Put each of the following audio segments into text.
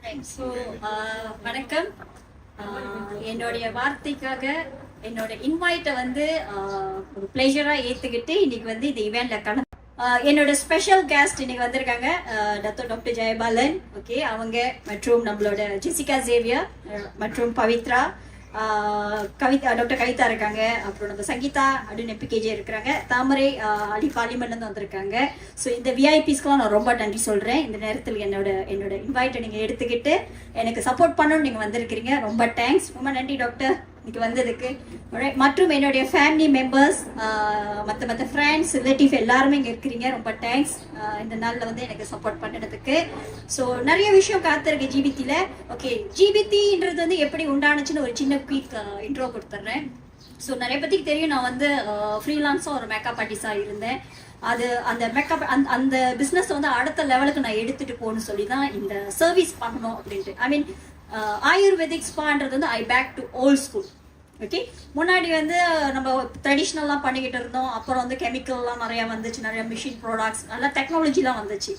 So வணக்கம். என்னுடைய வார்த்தைக்காக என்னோட இன்வைட்டை வந்து ஒரு பிளேஷராக ஏற்றுக்கிட்டு இன்னைக்கு வந்து இந்த இவெண்ட்ல கலந்து என்னோட ஸ்பெஷல் கெஸ்ட் இன்னைக்கு வந்திருக்காங்க. டாக்டர் ஜெயபாலன், ஓகே, அவங்க மற்றும் நம்மளோட ஜெசிகா சேவியர் மற்றும் பவித்ரா, டாக்டர் கவிதா இருக்காங்க, அப்புறம் நம்ம சங்கீதா அப்படின்னு எம்பிகேஜே இருக்கிறாங்க, தாமரை அடி பார்லிமெண்ட்லேருந்து வந்திருக்காங்க. ஸோ இந்த விஐபிஸ்க்கெலாம் நான் ரொம்ப நன்றி சொல்கிறேன். இந்த நேரத்தில் என்னோட இன்வைட்டை நீங்கள் எடுத்துக்கிட்டு எனக்கு சப்போர்ட் பண்ணணும்னு நீங்கள் வந்திருக்கிறீங்க. ரொம்ப தேங்க்ஸ், ரொம்ப நன்றி டாக்டர் இன்னைக்கு வந்ததுக்கு. மற்றும் என்னுடைய ஃபேமிலி மெம்பர்ஸ், மற்ற ஃப்ரெண்ட்ஸ், ரிலேட்டிவ் எல்லாருமே இங்கே இருக்கிறீங்க. ரொம்ப தேங்க்ஸ் இந்த நாளில் வந்து எனக்கு சப்போர்ட் பண்ணுறதுக்கு. ஸோ நிறைய விஷயம் காத்திருக்கு ஜிபிடியில். ஓகே, ஜிபிடின்றது வந்து எப்படி உண்டானுச்சுன்னு ஒரு சின்ன குயிக் இன்ட்ரோ கொடுத்துட்றேன். ஸோ நிறைய பேருக்கு தெரியும், நான் வந்து ஃப்ரீலான்ஸாக ஒரு மேக்கப் ஆர்டிஸ்டாக இருந்தேன். அந்த மேக்கப் அந்த பிஸ்னஸ் வந்து அடுத்த லெவலுக்கு நான் எடுத்துகிட்டு போகணும்னு சொல்லி தான் இந்த சர்வீஸ் பண்ணணும் அப்படின்ட்டு. ஐ மீன் ஆயுர்வேதிக் ஸ்பான்றது வந்து I back to old school. Okay, முன்னாடி வந்து நம்ம ட்ரெடிஷ்னல்லாம் பண்ணிக்கிட்டு இருந்தோம். அப்புறம் வந்து கெமிக்கல்லாம் நிறையா வந்துச்சு, நிறைய மிஷின் ப்ராடக்ட்ஸ், நல்லா டெக்னாலஜிலாம் வந்துச்சு.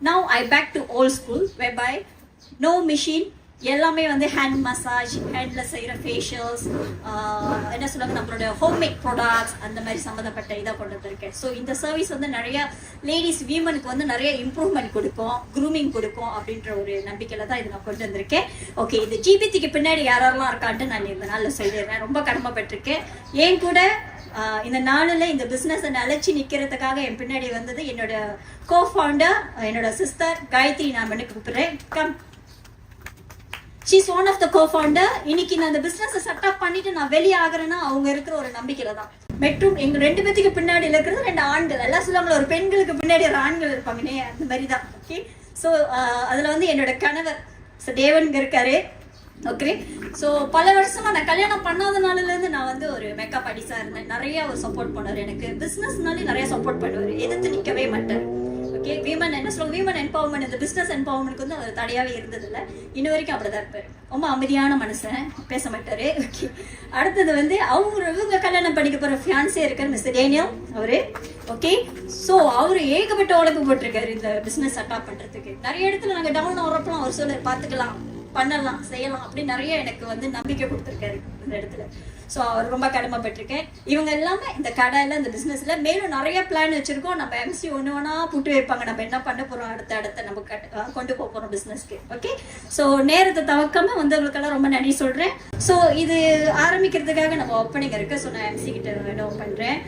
Now I back to old school where by no machine, எல்லாமே வந்து ஹேண்ட் மசாஜ், ஹேண்டில் செய்கிற ஃபேஷியல்ஸ், என்ன சொல்லுவாங்க, நம்மளோட ஹோம்மேட் ப்ராடக்ட்ஸ், அந்த மாதிரி சம்மந்தப்பட்ட இதாக கொண்டு வந்திருக்கேன். ஸோ இந்த சர்வீஸ் வந்து நிறைய லேடிஸ் வீமனுக்கு வந்து நிறைய இம்ப்ரூவ்மெண்ட் கொடுக்கும், க்ரூமிங் கொடுக்கும் அப்படின்ற ஒரு நம்பிக்கையில் தான் இது நான் கொண்டு வந்திருக்கேன். ஓகே, இது ஜிபிடிக்கு பின்னாடி யாரெல்லாம் இருக்கான்ட்டு நான் இந்த நாளில் சொல்லிடுறேன். ரொம்ப கடமைப்பட்டிருக்கேன். ஏன் கூட இந்த நாளில் இந்த பிஸ்னஸை நிலைச்சி நிற்கிறதுக்காக என் பின்னாடி வந்தது என்னோட கோஃபவுண்டர், என்னோட சிஸ்டர் காயத்ரி. நான் பண்ணி கூப்பிடுறேன். Come, she's one of the cofounder. இன்னைக்கு நான் அந்த பிசினஸை செட்டப் பண்ணிட்டு நான் வெளியே ஆகிறேன்னா அவங்க இருக்கிற ஒரு நம்பிக்கையில தான். மற்றும் எங்க ரெண்டு பேத்துக்கு பின்னாடி இருக்கிறது ரெண்டு ஆண்கள். எல்லாம் சொல்லுவாங்களா, ஒரு பெண்களுக்கு பின்னாடி ஒரு ஆண்கள் இருப்பாங்கன்னே, அந்த மாதிரி தான். ஓகே, ஸோ அதுல வந்து என்னோட கணவர் தேவன் இருக்காரு. ஓகே, ஸோ பல வருஷமா நான் கல்யாணம் பண்ணாதனாலேருந்து நான் வந்து ஒரு மேக்கப் ஆர்டிஸ்டா இருந்தேன். நிறைய ஒரு சப்போர்ட் பண்ணாரு எனக்கு. பிசினஸ்னாலே நிறைய சப்போர்ட் பண்ணுவார், எதிர்த்து நிற்கவே மாட்டார். ஓகே, வீமன் என்ன சொல்லுவாங்க, வீமன் எம்பவர்மெண்ட், இந்த பிஸ்னஸ் எம்பவர்மெண்ட்க்கு வந்து அவர் தடையாவே இருந்ததில்லை. இன்ன வரைக்கும் அப்படிதான் இருப்பார். ரொம்ப அமைதியான மனுஷன், பேச மாட்டாரு. ஓகே, அடுத்தது வந்து இவங்க கல்யாணம் பண்ணிக்க போற ஃபியான்ஸே இருக்கார், மிஸ்டர் டேனியல் அவரு. ஓகே, ஸோ அவரு ஏகப்பட்ட உழைப்பு போட்டிருக்காரு இந்த பிஸ்னஸ் செட்டப் பண்றதுக்கு. நிறைய இடத்துல நாங்கள் டவுன் ஆகிறப்பலாம் அவர் சொல்ல பார்த்துக்கலாம், பண்ணலாம், செய்யலாம் அப்படின்னு நிறைய எனக்கு வந்து நம்பிக்கை கொடுத்துருக்காரு இந்த இடத்துல. ஸோ அவர் ரொம்ப கடமைப்பட்டிருக்கேன். இவங்க எல்லாமே இந்த கடையில், இந்த பிஸ்னஸில் மேலும் நிறைய பிளான் வச்சுருக்கோம். நம்ம எம்சி ஒன்று புட்டு வைப்பாங்க, நம்ம என்ன பண்ண போகிறோம், அடுத்த நம்ம கொண்டு போக போகிறோம் பிஸ்னஸ்க்கு. ஓகே, ஸோ நேரத்தை தவக்காமல் வந்தவங்களுக்கெல்லாம் ரொம்ப நன்றி சொல்கிறேன். ஸோ இது ஆரம்பிக்கிறதுக்காக நம்ம ஓப்பனிங் இருக்குது. ஸோ நான் எம்சி கிட்ட பண்ணுறேன்.